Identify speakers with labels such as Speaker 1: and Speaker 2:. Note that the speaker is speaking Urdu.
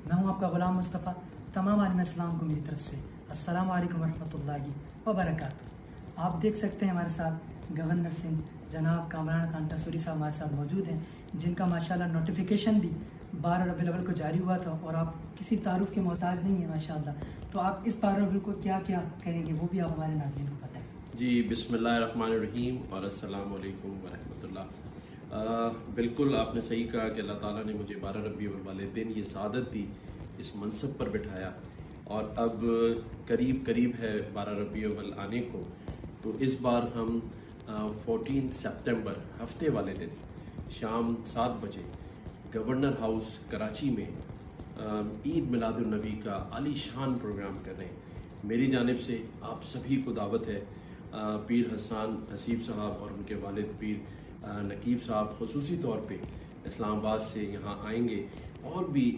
Speaker 1: میں ہوں آپ کا غلام مصطفیٰ. تمام عالم اسلام کو میری طرف سے السلام علیکم ورحمۃ اللہ وبرکاتہ. آپ دیکھ سکتے ہیں ہمارے ساتھ گورنر سنگھ جناب کامران خان ٹسوری صاحب ہمارے ساتھ موجود ہیں، جن کا ماشاءاللہ نوٹیفیکیشن بھی 12 ربیع الاول کو جاری ہوا تھا، اور آپ کسی تعارف کے محتاج نہیں ہیں ماشاءاللہ. تو آپ اس 12 ربیع کو کیا کیا کریں گے وہ بھی آپ ہمارے ناظرین کو بتائیں.
Speaker 2: جی بسم اللہ الرحمن الرحیم اور السلام علیکم ورحمۃ اللہ. بالکل آپ نے صحیح کہا کہ اللہ تعالیٰ نے مجھے 12 ربیع الاول والے دن یہ سعادت دی، اس منصب پر بٹھایا، اور اب قریب ہے 12 ربیع الاول آنے کو. تو اس بار ہم 14 سپٹمبر ہفتے والے دن شام 7 بجے گورنر ہاؤس کراچی میں عید میلاد النبی کا عالی شان پروگرام کر رہے ہیں. میری جانب سے آپ سبھی کو دعوت ہے. پیر حسان حسیب صاحب اور ان کے والد پیر نقیب صاحب خصوصی طور پہ اسلام آباد سے یہاں آئیں گے، اور بھی